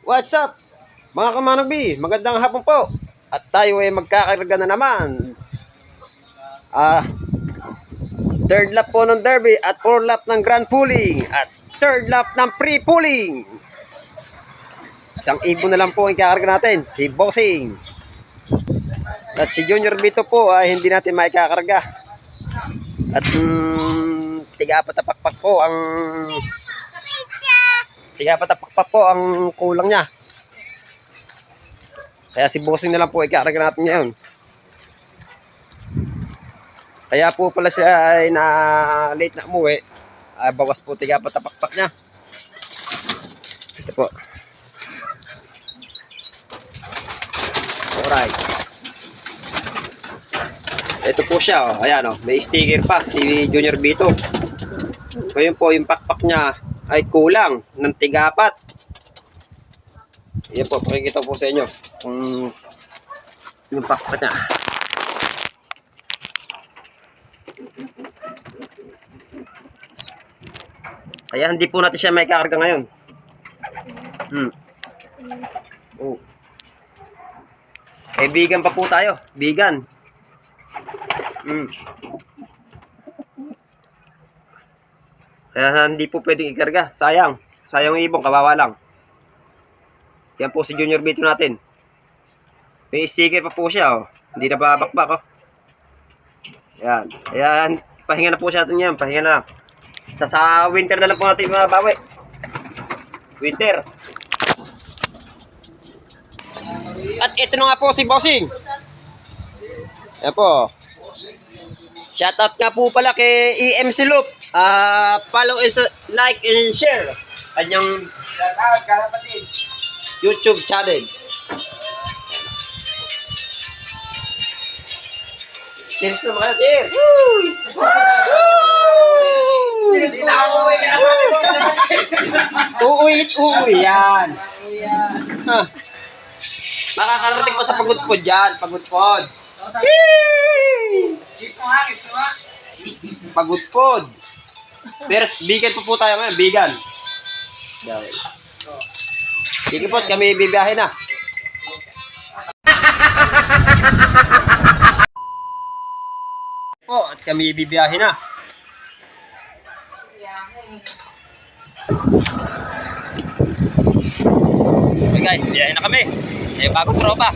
What's up, mga kamanagbi? Magandang hapon po. At tayo ay magkakarga na naman. Third lap po ng derby at 4 lap ng grand pooling at third lap ng pre-pooling. Isang ibon na lang po ang kakarga natin, si Bossing. At si Junior Vito po ay hindi natin maikakarga. At tiga-apat na pakpak po ang kulang niya. Kaya si Bossing na lang po ikarga natin ngayon. Kaya po pala siya ay na late na umuwi. Bawas po tiga-apat na pakpak niya. Ito po. Alright. Ito po siya. Oh. Ayan, oh. May sticker pa si Junior Vito. Ngayon po yung pakpak niya ay kulang ng tiga-apat. Yan po, pakikita po sa inyo yung pakpak niya. Kaya hindi po natin siya may kakarga ngayon. Oh. Eh, vegan pa po tayo. Vegan. Kaya hindi po pwedeng ikarga. Sayang. Sayang yung ibon. Kawawa lang. Yan po si Junior Vito natin. May sticker pa po siya. Oh. Hindi na babakbak. Oh. Yan. Ayan. Pahinga na po siya natin yan. Pahinga na lang. Sa winter na lang po natin mabawi. Winter. At ito na nga po si Bossing. Ayan po. Shoutout nga po pala kay EMC Loop. Follow is like and share. Kanyang YouTube channel. Cheers na mga natin. Uuwi yan. Makakarating pa sa pagudpod yan. Pagudpod. Pagudpod. Pero vegan po tayo ngayon. Vegan. Sige po, kami bibiyahe na. Po, at kami bibiyahe na. Okay guys, biyahe na kami. Eh, bagong tropa.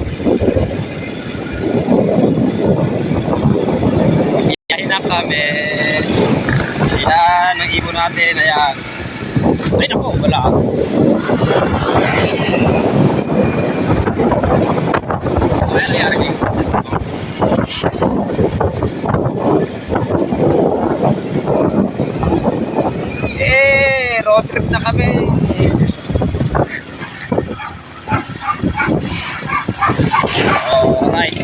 Biyahe na kami. Ayan, ang ibon natin. Ayan. Ay naku, wala. Ayan, ayan. Road trip na kami. Alright.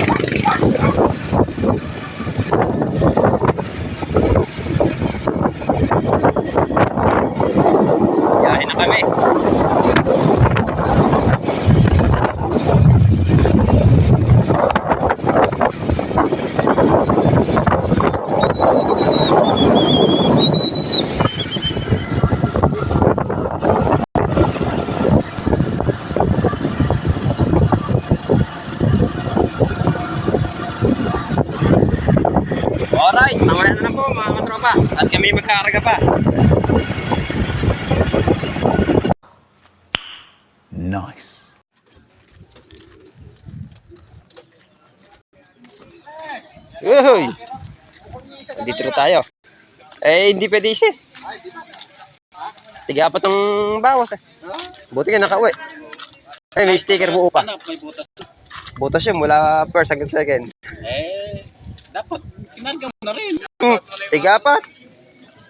Yahin na kami. Alright, mamaya na lang po mga katropa. At kami magkakarga pa. Nice. Uy! Dito na tayo. Eh, hindi pwede isi. Tiga-apat ng bawas eh. Buti ka nakauwi. Ay, may sticker buo pa. Butas yun mula first hanggang second. Eh, dapat kinarga mo na rin. Tiga-apat.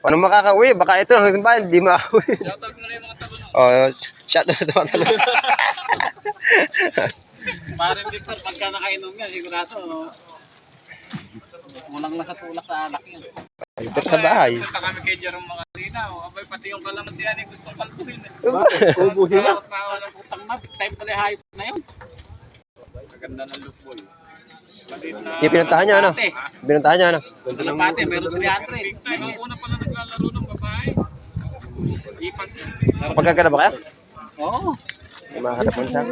Paano makakauwi? Baka ito hanggang bayan, hindi makauwi. Shoutout mo na yung mga talunong. Oh, shoutout sa mga talunong. Parang Victor, pagka nakainom yan, sigurado, no? Mulang na sa tulak sa alak yan. Dito sa bahay. Punta kami kay Jerome mga kanina. Abay, pati yung kalamansi yan, gustong kaltuhin. Ubuhin na. Ng putang na, time pala hype na yun. Maganda ng look boy. Yung pinuntahan niya, ano? Pinuntahan niya, ano? Kalapate, meron 300. Meron una pala naglalaro ng babae. Ipag. Kapagkagana ba kaya? Oo. May mahanap mo siya.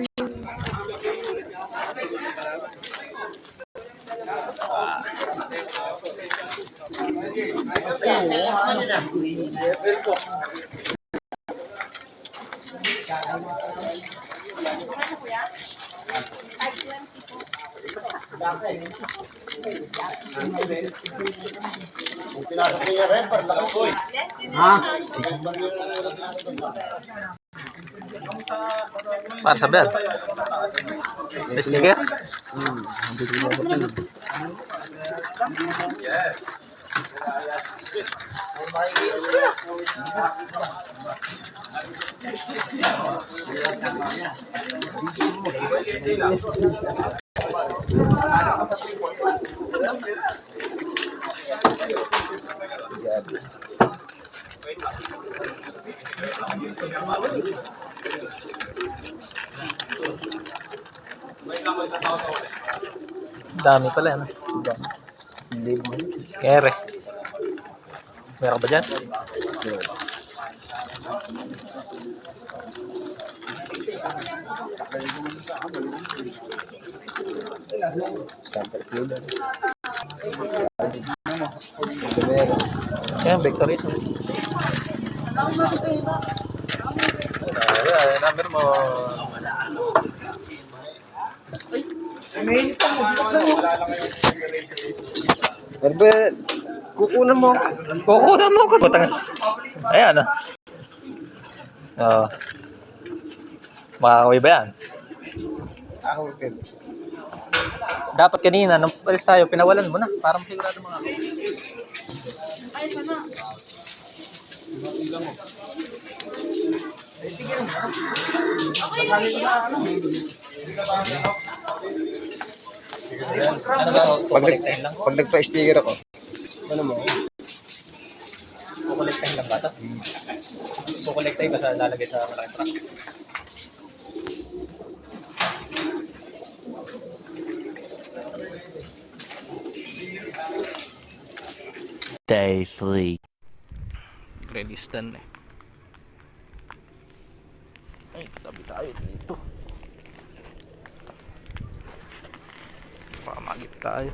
Para sa bel. Sa sticker? Dami pala yan. Kere. Meron ka ba dyan? Yan, victory. Number mo. Herbert, kukunan mo. Kukunan mo ko. Ayan, ah. Oo. Makakaway ba yan? Dapat kanina, nung palis tayo, pinawalan mo na. Para masigurado mga ako. Ano ba? Pag nagpa-sticker ako, ano mo? Kukolektahin lang ba ito? Kukolektahin ba sa lalagay sa malaking truck? Day 3. Release done eh. Ay, tabi tayo dito. Pamagit tayo.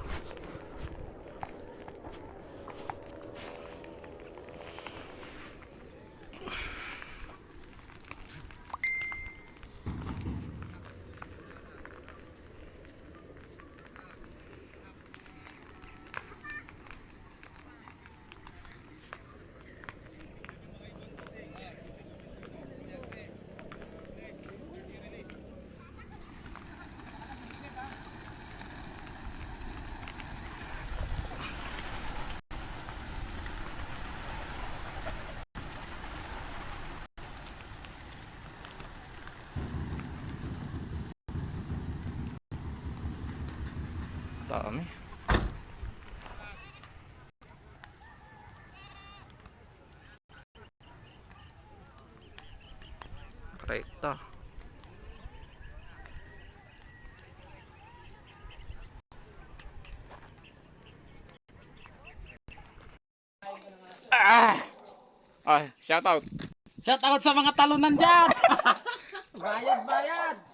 Dami. Rekta. Shout out. Shout out sa mga talunan dyan. Bayad.